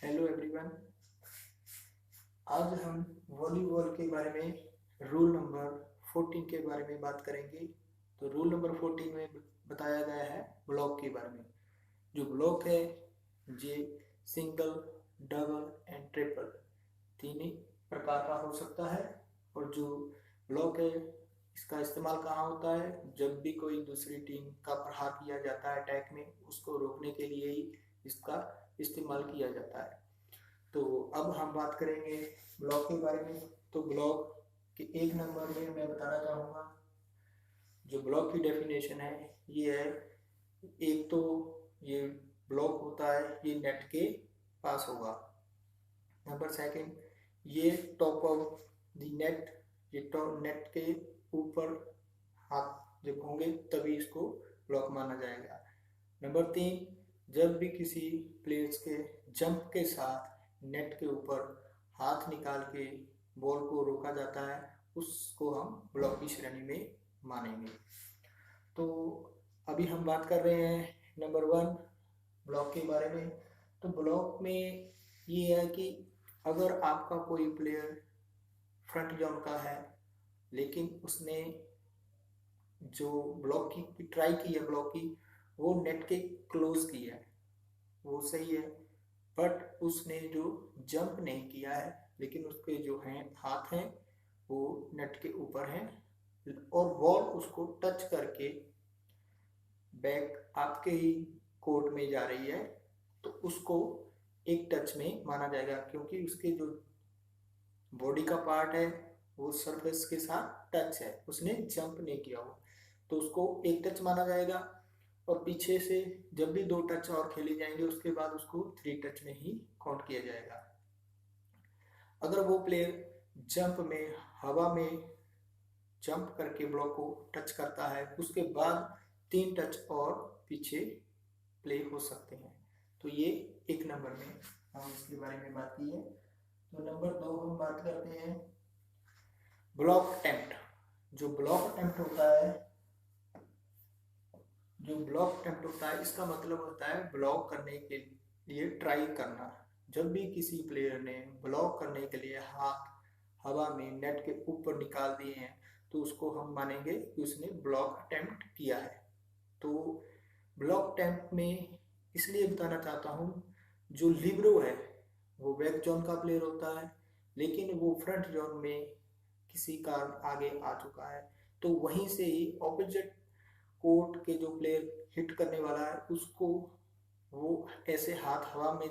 Hello everyone. आज हम volleyball के बारे में रूल नंबर 14 के बारे में बात करेंगे। तो रूल नंबर 14 में बताया गया है ब्लॉक के बारे में। जो ब्लॉक है ये सिंगल, डबल एंड ट्रिपल तीन ही प्रकार का हो सकता है। और जो ब्लॉक है इसका इस्तेमाल कहाँ होता है? जब भी कोई दूसरी टीम का प्रहार किया जाता है अटैक में, उसको रोकने के लिए ही इसका इस्तेमाल किया जाता है। तो अब हम बात करेंगे ब्लॉक के बारे में। तो ब्लॉक के एक नंबर में मैं बताना चाहूँगा, जो ब्लॉक की डेफिनेशन है ये है, एक तो ये ब्लॉक होता है ये नेट के पास होगा। नंबर सेकंड, ये टॉप ऑफ द नेट, ये टॉप नेट के ऊपर हाथ जब होंगे तभी इसको ब्लॉक माना जाएगा। नंबर तीन, जब भी किसी प्लेयर्स के जंप के साथ नेट के ऊपर हाथ निकाल के बॉल को रोका जाता है, उसको हम ब्लॉक की श्रेणी में मानेंगे। तो अभी हम बात कर रहे हैं नंबर 1 ब्लॉक के बारे में। तो ब्लॉक में ये है कि अगर आपका कोई प्लेयर फ्रंट जोन का है लेकिन उसने जो ब्लॉक की ट्राई की है, ब्लॉक की वो नेट के क्लोज की है, वो सही है, बट उसने जो जंप नहीं किया है लेकिन उसके जो हैं हाथ हैं वो नेट के ऊपर हैं और बॉल उसको टच करके बैक आपके ही कोर्ट में जा रही है, तो उसको एक टच में माना जाएगा, क्योंकि उसके जो बॉडी का पार्ट है वो सरफेस के साथ टच है, उसने जंप नहीं किया हो, तो उसको एक टच माना जाएगा। और पीछे से जब भी 2 टच और खेले जाएंगे उसके बाद उसको 3 टच में ही काउंट किया जाएगा। अगर वो प्लेयर जंप में, हवा में जंप करके ब्लॉक को टच करता है, उसके बाद 3 टच और पीछे प्ले हो सकते हैं। तो ये एक नंबर में हम इसके बारे में बात की है। तो नंबर 2 हम बात करते हैं ब्लॉक अटेम्प्ट। जो ब्लॉक अटेम्प्ट होता है, जो ब्लॉक अटेम्प्ट होता है इसका मतलब होता है ब्लॉक करने के लिए ट्राई करना। जब भी किसी प्लेयर ने ब्लॉक करने के लिए हाथ हवा में नेट के ऊपर निकाल दिए हैं तो उसको हम मानेंगे कि उसने ब्लॉक अटेम्प्ट किया है। तो ब्लॉक अटेम्प्ट में इसलिए बताना चाहता हूँ, जो लिबरो है वो बैक जोन का प्लेयर होता है लेकिन वो फ्रंट जोन में किसी कारण आगे आ चुका है, तो वहीं से ही ऑपोजिट कोर्ट के जो प्लेयर हिट करने वाला है उसको वो ऐसे हाथ हवा में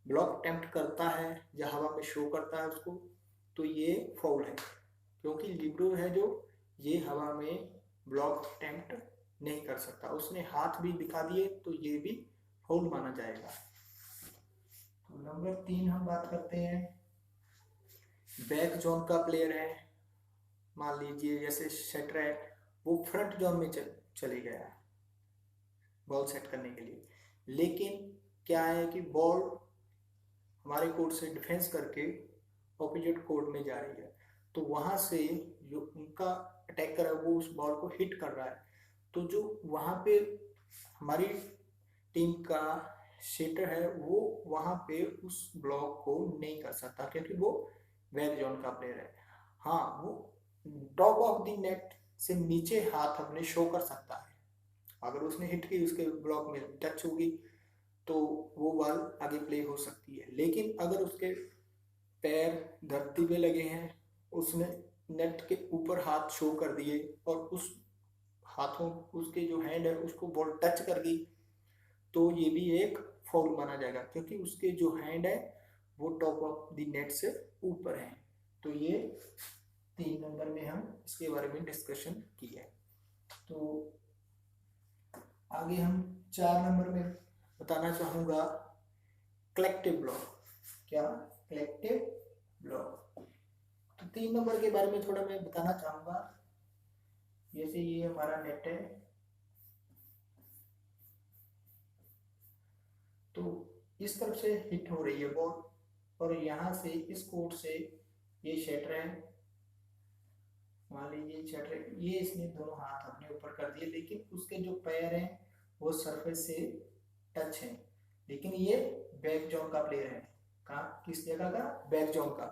ब्लॉक अटेम्प्ट करता है या हवा में शो करता है उसको, तो ये फाउल है, क्योंकि लिबरो है जो ये हवा में ब्लॉक अटेम्प्ट नहीं कर सकता, उसने हाथ भी दिखा दिए तो ये भी फाउल माना जाएगा। तो नंबर 3 हम बात करते हैं बैक जोन का प्लेयर है। मान लीजिए जैसे शटर है, वो फ्रंट जोन में चले गया बॉल सेट करने के लिए, लेकिन क्या है कि बॉल हमारे कोर्ट से डिफेंस करके ऑपोजिट कोर्ट में जा रही है, तो वहां से जो उनका अटैकर है वो उस बॉल को हिट कर रहा है, तो जो वहां पे हमारी टीम का सेटर है वो वहां पे उस ब्लॉक को नहीं कर सकता, क्योंकि वो बैक जोन का प्लेयर है। हाँ, वो टॉप ऑफ द नेट से नीचे हाथ अपने शो कर सकता है, अगर उसने हिट की उसके ब्लॉक में टच होगी तो वो बॉल आगे प्ले हो सकती है। लेकिन अगर उसके पैर धरती पे लगे हैं, उसने नेट के ऊपर हाथ शो कर दिए और उस हाथों, उसके जो हैंड है उसको बॉल टच कर गई, तो ये भी एक फाउल माना जाएगा, क्योंकि उसके जो हैंड है वो टॉप ऑफ द नेट से ऊपर है। तो ये 3 नंबर में हम इसके बारे में डिस्कशन किया है। तो आगे हम 4 नंबर में बताना चाहूँगा कलेक्टिव ब्लॉक। क्या? Collective block. तो 3 नंबर के बारे में थोड़ा मैं बताना चाहूँगा। जैसे ये हमारा नेट है, तो इस तरफ से हिट हो रही है बॉल और यहाँ से इस कोर्ट से ये शटर है, मान लीजिए शटर, ये इसने दोनों हाथ अपने ऊपर कर दिए लेकिन उसके जो पैर हैं वो सरफेस से टच हैं, लेकिन ये बैक जोन का प्लेयर है। कहाँ, किस जगह का, बैक जोन का।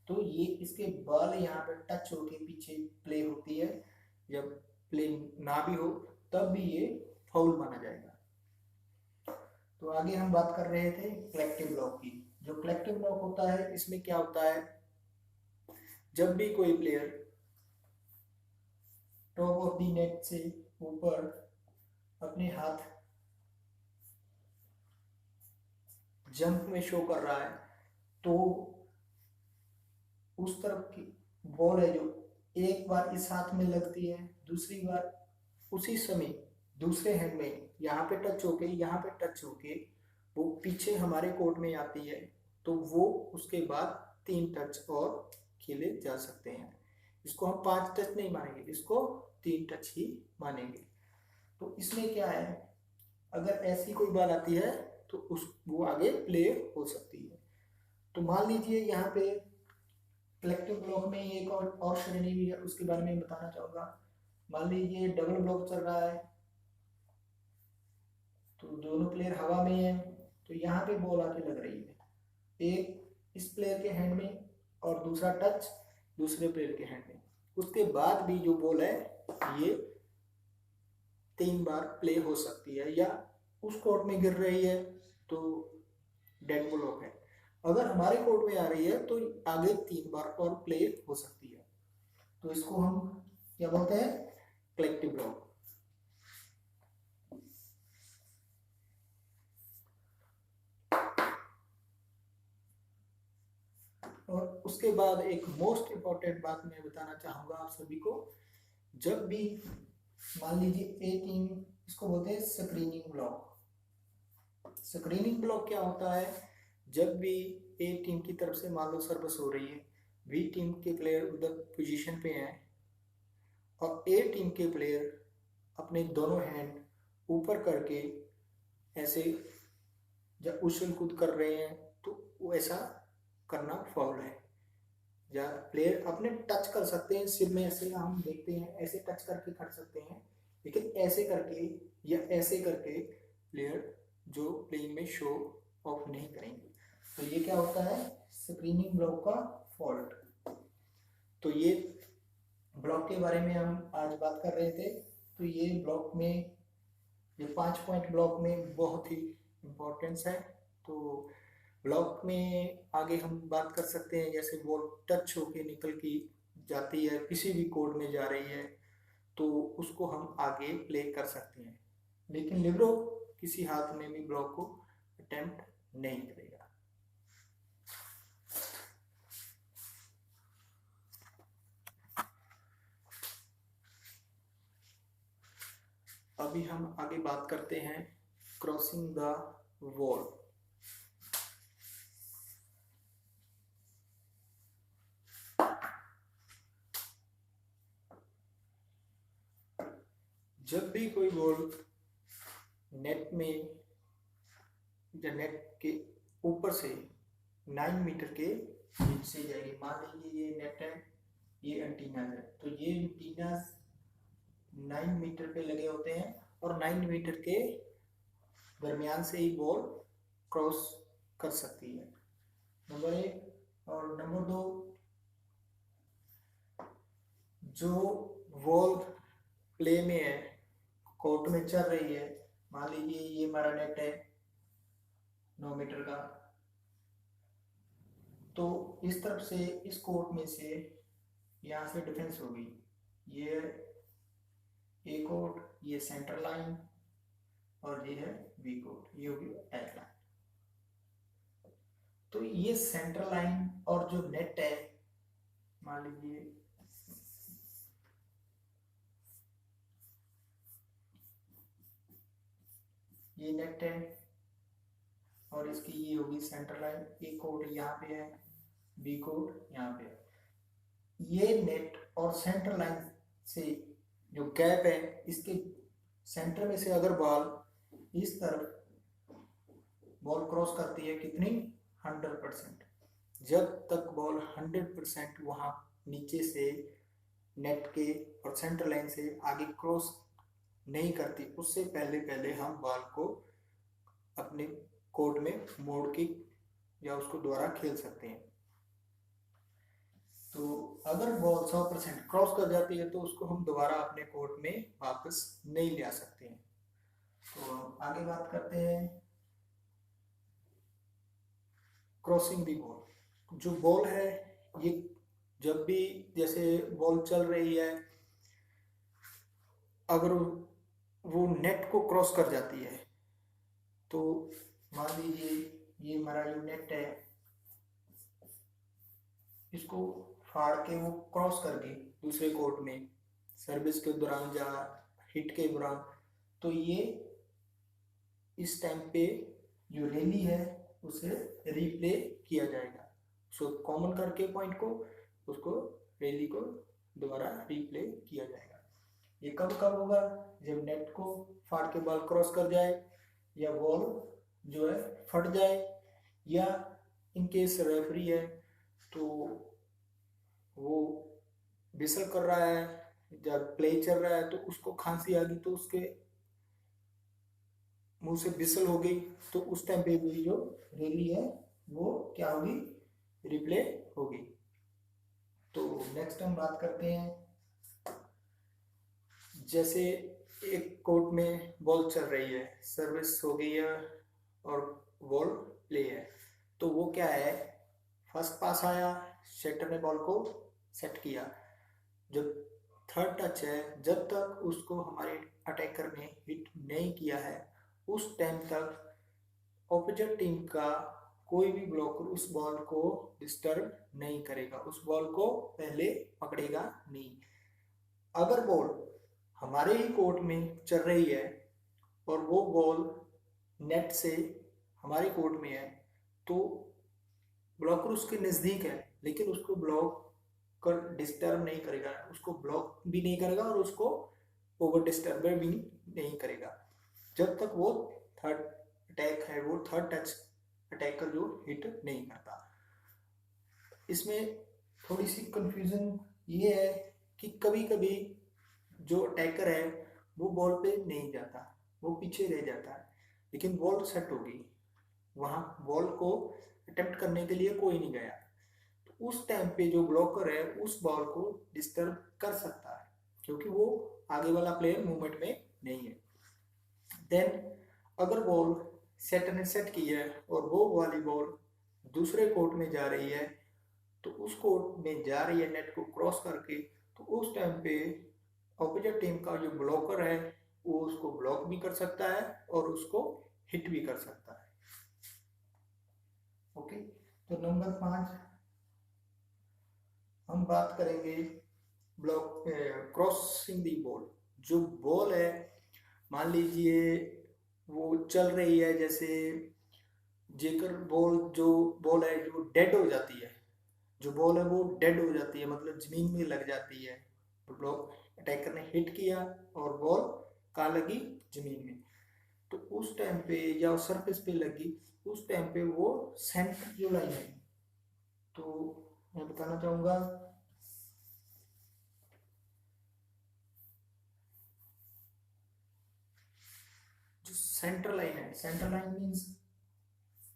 तो ये इसके बॉल यहाँ पे टच होके पीछे प्ले होती है, जब प्ले ना भी हो तब भी ये फाउल माना जाएगा। तो आगे हम बात कर रहे थे कलेक्टिव ब्लॉक की। जो कलेक्टिव ब्लॉक होता है, इसमें क्या होता है, जब भी कोई player top of the net से ऊपर अपने हाथ जंप में शो कर रहा है, तो उस तरफ की बॉल है जो एक बार इस हाथ में लगती है, दूसरी बार उसी समय दूसरे हैंड में यहाँ पे टच होके, यहाँ पे टच होके वो पीछे हमारे कोर्ट में आती है, तो वो उसके बाद 3 टच और खेले जा सकते हैं। इसको हम 5 टच नहीं मानेंगे, इसको 3 टच ही मानेंगे। तो इसमें क्या है, अगर ऐसी कोई बॉल आती है तो वो आगे प्ले हो सकती है। तो मान लीजिए यहाँ पे कलेक्टिव ब्लॉक में एक और श्रेणी भी है, उसके बारे में बताना चाहूंगा। मान लीजिए डबल ब्लॉक चल रहा है, तो दोनों प्लेयर हवा में है, तो यहाँ पे बॉल आके लग रही है, एक इस प्लेयर के हैंड में और दूसरा टच दूसरे प्लेयर के हैंड में। उसके बाद भी जो बॉल है ये 3 बार प्ले हो सकती है, या उस कोर्ट में गिर रही है तो डेड ब्लॉक है। अगर हमारे कोर्ट में आ रही है तो आगे 3 बार और प्ले हो सकती है। तो इसको हम क्या बोलते हैं, कलेक्टिव ब्लॉक। और उसके बाद एक मोस्ट इंपॉर्टेंट बात मैं बताना चाहूंगा आप सभी को। जब भी मान लीजिए ए टीम, इसको बोलते हैं स्क्रीनिंग ब्लॉक। स्क्रीनिंग ब्लॉक क्या होता है, जब भी ए टीम की तरफ से मान लो सर्विस हो रही है, बी टीम के प्लेयर उधर पोजीशन पे हैं और ए टीम के प्लेयर अपने दोनों हैंड ऊपर करके ऐसे जब उछल कूद कर रहे हैं, तो वो ऐसा करना फाउल है। या प्लेयर अपने टच कर सकते हैं सिर में, ऐसे हम देखते हैं ऐसे टच करके कर सकते हैं, लेकिन ऐसे करके या ऐसे करके प्लेयर जो प्लेइंग में शो ऑफ नहीं करेंगे। तो ये क्या होता है, स्क्रीनिंग ब्लॉक का फॉल्ट। तो ये ब्लॉक के बारे में हम आज बात कर रहे थे। तो ये ब्लॉक में, ये 5 पॉइंट ब्लॉक में बहुत ही इम्पोर्टेंस है। तो ब्लॉक में आगे हम बात कर सकते हैं, जैसे बॉल टच होके निकल की जाती है, किसी भी कोर्ट में जा रही है, तो उसको हम आगे प्ले कर सकते हैं। लेकिन लिब्रो किसी हाथ में भी ब्लॉक को अटेम्प्ट नहीं करेगा। अभी हम आगे बात करते हैं क्रॉसिंग द वॉल। जब भी कोई बॉल नेट में या नेट के ऊपर से 9 मीटर के बीच से जाएगी, मान लीजिए ये नेट है, ये एंटीना है, तो ये एंटीना 9 मीटर पे लगे होते हैं और 9 मीटर के दरमियान से ही बॉल क्रॉस कर सकती है, नंबर 1। और नंबर 2, जो बॉल प्ले में है, कोर्ट में चल रही है, मान लीजिए ये हमारा नेट है 9 मीटर का, तो इस तरफ से इस कोर्ट में से यहाँ से डिफेंस होगी, ये ए कोर्ट, ये सेंटर लाइन और ये है बी कोर्ट, ये होगी एच लाइन। तो ये सेंटर लाइन और जो नेट है, मान लीजिए ये नेट है और इसकी ये होगी सेंटर लाइन, ए कोर्ट यहाँ पे है, बी कोर्ट यहाँ पे है। ये नेट और सेंटर लाइन से जो गैप है, इसके सेंटर में से अगर बॉल इस तरफ बॉल क्रॉस करती है, कितनी 100%, जब तक बॉल 100% वहां नीचे से नेट के और सेंटर लाइन से आगे क्रॉस नहीं करती, उससे पहले पहले हम बॉल को अपने कोर्ट में मोड़ के या उसको दोबारा खेल सकते हैं। तो अगर बॉल 100% क्रॉस कर जाती है तो उसको हम दोबारा अपने कोर्ट में वापस नहीं ले आ सकते हैं। तो आगे बात करते हैं क्रॉसिंग दी बॉल। जो बॉल है ये जब भी जैसे बॉल चल रही है, अगर वो नेट को क्रॉस कर जाती है तो मान लीजिए ये हमारा जो नेट है, इसको फाड़ के वो क्रॉस कर गई दूसरे कोर्ट में सर्विस के दौरान या हिट के दौरान, तो ये इस टाइम पे जो रैली है उसे रिप्ले किया जाएगा। सो कॉमन करके पॉइंट को उसको रैली को दोबारा रिप्ले किया जाएगा। ये कब कब होगा? जब नेट को फाड़ के बॉल क्रॉस कर जाए, या बॉल जो है फट जाए, या इन केस रेफरी है तो वो विसल कर रहा है, जब प्ले चल रहा है तो उसको खांसी आ गई तो उसके मुंह से विसल हो गई, तो उस टाइम पे भी जो रैली है वो क्या होगी? रिप्ले होगी। तो नेक्स्ट हम बात करते हैं, जैसे एक कोर्ट में बॉल चल रही है, सर्विस हो गई है और बॉल प्ले है, तो वो क्या है, फर्स्ट पास आया, सेटर ने बॉल को सेट किया, जब थर्ड टच है, जब तक उसको हमारे अटैकर ने हिट नहीं किया है उस टाइम तक ऑपोजिट टीम का कोई भी ब्लॉकर उस बॉल को डिस्टर्ब नहीं करेगा, उस बॉल को पहले पकड़ेगा नहीं। अगर बॉल हमारे ही कोर्ट में चल रही है और वो बॉल नेट से हमारे कोर्ट में है, तो ब्लॉकर उसके नज़दीक है लेकिन उसको ब्लॉक कर डिस्टर्ब नहीं करेगा, उसको ब्लॉक भी नहीं करेगा और उसको ओवर डिस्टर्ब भी नहीं करेगा जब तक वो थर्ड अटैक है, वो थर्ड टच अटैकर जो हिट नहीं करता। इसमें थोड़ी सी कंफ्यूजन ये है कि कभी कभी जो अटैकर है वो बॉल पे नहीं जाता, वो पीछे रह जाता है, लेकिन बॉल सेट होगी, वहाँ बॉल को अटेम्प्ट करने के लिए कोई नहीं गया, तो उस टाइम पे जो ब्लॉकर है उस बॉल को डिस्टर्ब कर सकता है क्योंकि वो आगे वाला प्लेयर मूवमेंट में नहीं है। देन अगर बॉल सेटर ने सेट की है और वो वाली बॉल दूसरे कोर्ट में जा रही है, तो उस कोर्ट में जा रही है नेट को क्रॉस करके, तो उस टाइम पे ऑपोजिट टीम का जो ब्लॉकर है वो उसको ब्लॉक भी कर सकता है और उसको हिट भी कर सकता है। ओके, तो नंबर 5 हम बात करेंगे ब्लॉक क्रॉसिंग दी बॉल। जो बॉल है, मान लीजिए वो चल रही है, जैसे जेकर बॉल, जो बॉल है जो डेड हो जाती है, जो बॉल है वो डेड हो जाती है मतलब जमीन में लग जाती है, ब्लॉक अटैकर ने हिट किया और बॉल कहाँ लगी? जमीन में, तो उस टाइम पे या उस सरफेस पे लगी, उस टाइम पे वो सेंटर जो लाइन है, तो मैं बताना चाहूँगा जो सेंटर लाइन है, सेंटर लाइन मीन्स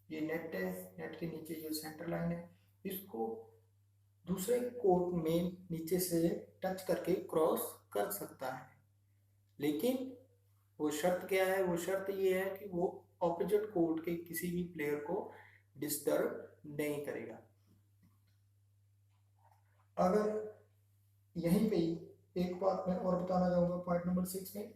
ये नेट है, नेट के नीचे जो सेंटर लाइन है इसको दूसरे कोर्ट में नीचे से टच करके क्रॉस कर सकता है, लेकिन वो शर्त क्या है? वो शर्त ये है कि वो ऑपोजिट कोर्ट के किसी भी प्लेयर को डिस्टर्ब नहीं करेगा। अगर यहीं पे ही एक बात मैं और बताना चाहूंगा पॉइंट नंबर 6 में,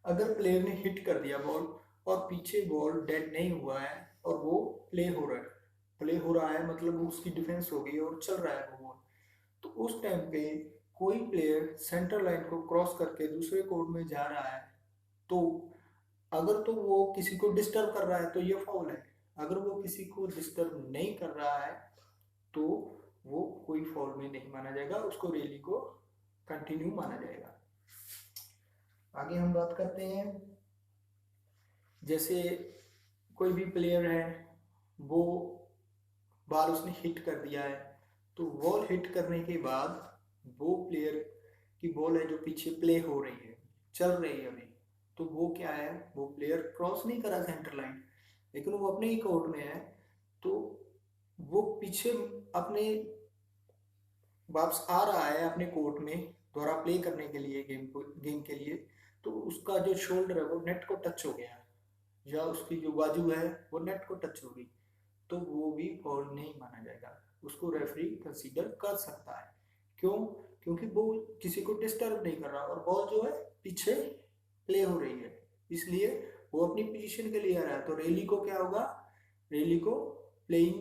अगर प्लेयर ने हिट कर दिया बॉल और पीछे बॉल डेड नहीं हुआ है और वो प्ले हो रहा है, प्ले हो रहा है मतलब उसकी डिफेंस हो गई और चल रहा है वो बॉल, तो उस टाइम पे कोई प्लेयर सेंटर लाइन को क्रॉस करके दूसरे कोर्ट में जा रहा है, तो अगर तो वो किसी को डिस्टर्ब कर रहा है तो ये फाउल है, अगर वो किसी को डिस्टर्ब नहीं कर रहा है तो वो कोई फाउल में नहीं माना जाएगा, उसको रैली को कंटिन्यू माना जाएगा। आगे हम बात करते हैं, जैसे कोई भी प्लेयर है वो बॉल उसने हिट कर दिया है, तो बॉल हिट करने के बाद वो प्लेयर की बॉल है जो पीछे प्ले हो रही है, चल रही है अभी, तो वो क्या है, वो प्लेयर क्रॉस नहीं करा सेंटर लाइन, लेकिन वो अपने ही कोर्ट में है, तो वो पीछे अपने वापस आ रहा है अपने कोर्ट में दोबारा प्ले करने के लिए, गेम के लिए, तो उसका जो शोल्डर है वो नेट को टच हो गया, या उसकी जो बाजू है वो नेट को टच हो गई, तो वो भी फाउल नहीं माना जाएगा, उसको रेफरी कंसीडर कर सकता है। क्यों? क्योंकि वो किसी को डिस्टर्ब नहीं कर रहा और बॉल जो है पीछे प्ले हो रही है, इसलिए वो अपनी पोजीशन के लिए आ रहा है, तो रैली को क्या होगा, रैली को प्लेइंग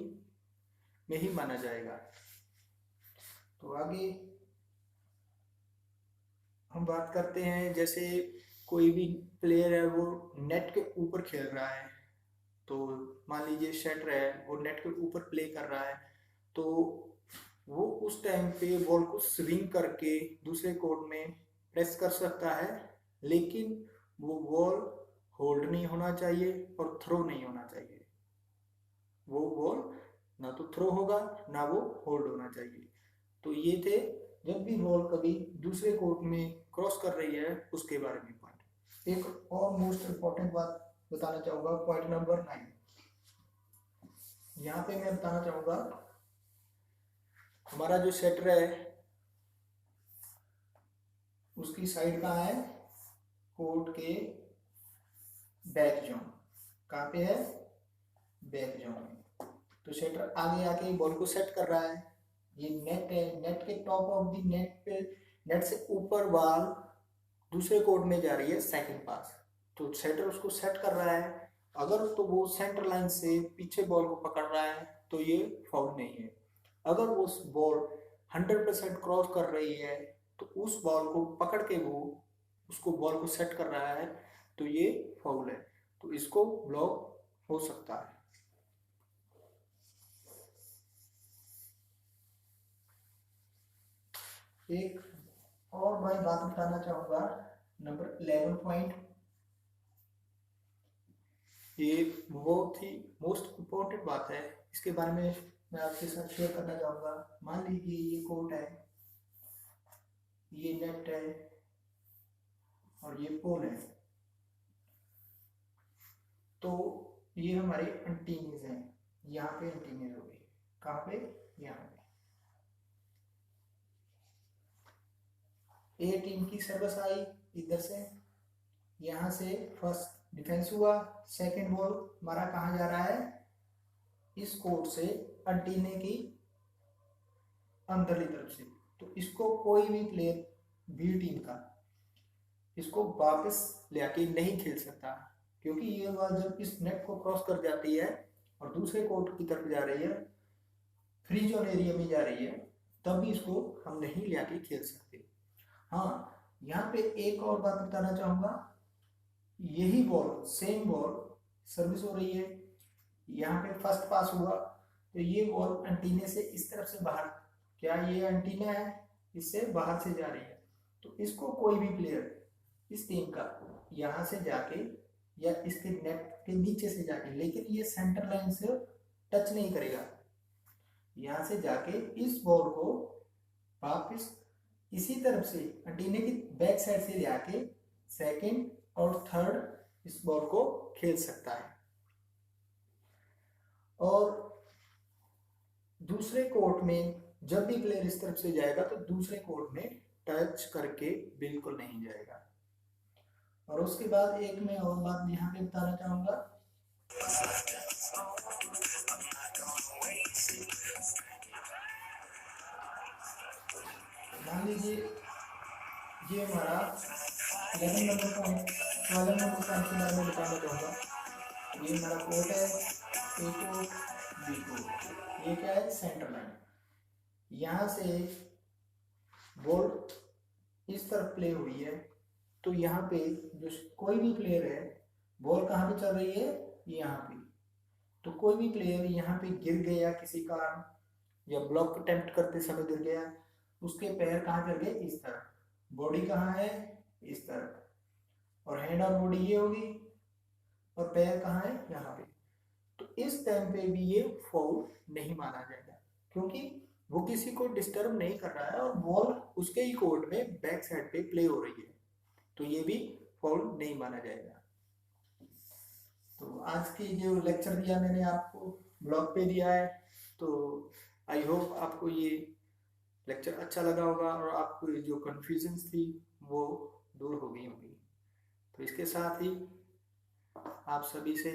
में ही माना जाएगा। तो आगे हम बात करते हैं, जैसे कोई भी प्लेयर है वो नेट के ऊपर खेल रहा है, तो मान लीजिए शटर है वो नेट के ऊपर प्ले कर रहा है, तो वो उस टाइम पे बॉल को स्विंग करके दूसरे कोर्ट में प्रेस कर सकता है, लेकिन वो बॉल होल्ड नहीं होना चाहिए और थ्रो नहीं होना चाहिए, वो बॉल ना तो थ्रो होगा ना वो होल्ड होना चाहिए। तो ये थे जब भी बॉल कभी दूसरे कोर्ट में क्रॉस कर रही है उसके बारे में पॉइंट। एक और मोस्ट इम्पोर्टेंट बात बताना चाहूंगा, पॉइंट नंबर 9। यहाँ पे मैं बताना चाहूंगा, हमारा जो सेटर है उसकी साइड कहाँ है, कोर्ट के बैक जोन। कहाँ पे है, बैक जोन में। तो सेटर आगे आके बॉल को सेट कर रहा है, ये नेट है, नेट के टॉप ऑफ द नेट पे, नेट से ऊपर बॉल दूसरे कोर्ट में जा रही है सेकंड पास, तो सेटर उसको सेट कर रहा है, अगर तो वो सेंटर लाइन से पीछे बॉल को पकड़ रहा है तो ये फाउल नहीं है, अगर वो बॉल 100% क्रॉस कर रही है तो उस बॉल को पकड़ के वो उसको बॉल को सेट कर रहा है तो ये फाउल है, तो इसको ब्लॉक हो सकता है। एक और मैं बात बताना चाहूंगा, नंबर 11 पॉइंट, ये बहुत ही मोस्ट इम्पोर्टेंट बात है, इसके बारे में मैं आपके साथ शेयर करना चाहूंगा। मान लीजिए ये कोर्ट है, ये नेट है और ये पोल है, तो ये हमारे एंटीनीज हैं, यहाँ पे एंटीनीज हो गई, कहाँ पे, यहाँ पे। ए टीम की सर्विस आई इधर से, यहाँ से फर्स्ट डिफेंस हुआ, सेकंड बॉल हमारा कहाँ जा रहा है, इस कोर्ट से एंटीने की अंदरली तरफ से, तो इसको कोई भी प्लेयर बी टीम का इसको वापस लेके नहीं खेल सकता, क्योंकि ये बॉल जब इस नेट को क्रॉस कर जाती है और दूसरे कोर्ट की तरफ जा रही है, फ्री जोन एरिया में जा रही है, तब भी इसको हम नहीं लेके खेल सकते। हाँ, यहाँ पे एक और बात बताना चाहूंगा, यही बॉल सेम बॉल सर्विस हो रही है, यहाँ पे फर्स्ट पास हुआ, तो ये बॉल एंटीने से इस तरफ से बाहर, क्या ये एंटीना है, इससे बाहर से जा रही है, तो इसको कोई भी प्लेयर इस टीम का यहाँ से जाके या इसके नेट के नीचे से जाके, लेकिन ये सेंटर लाइन से टच नहीं करेगा, यहाँ से जाके इस बॉल को वापस इसी तरफ से एंटीने की बैक साइड से जाके सेकंड और थर्ड इस बॉल को खेल सकता है। और दूसरे कोर्ट में जब भी प्लेयर इस तरफ से जाएगा तो दूसरे कोर्ट में टच करके बिल्कुल नहीं जाएगा। और उसके बाद एक मैं और बात यहाँ पे बताना चाहूंगा, मान लीजिए ये हमारा 11 नंबर पॉइंट, 12 नंबर पॉइंट के बारे में बताना चाहूँगा। ये हमारा कोर्ट है, ए कोर्ट, बी कोर्ट, ये क्या है, सेंटर लाइन। यहाँ से बॉल इस तरफ प्ले हुई है, तो यहाँ पे जो कोई भी प्लेयर है, बॉल कहाँ पे चल रही है, यहाँ पे, तो कोई भी प्लेयर यहाँ पे गिर गया किसी कारण, या ब्लॉक अटेम्प्ट करते समय गिर गया, उसके पैर कहाँ चल गए, इस तरफ, बॉडी कहाँ है, इस तरफ, और हैंड और बॉडी ये होगी, और पैर कहाँ है, यहाँ पे, तो इस टाइम पे भी ये फाउल नहीं माना जाएगा, क्योंकि वो किसी को डिस्टर्ब नहीं कर रहा है और बॉल उसके ही कोर्ट में बैक साइड पे प्ले हो रही है, तो ये भी फाउल नहीं माना जाएगा। तो आज की जो लेक्चर दिया मैंने आपको ब्लॉग पे दिया है, तो आई होप आपको ये लेक्चर अच्छा लगा होगा और आपको जो कन्फ्यूजन्स थी वो दूर हो गई होगी। तो इसके साथ ही आप सभी से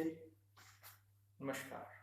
नमस्कार।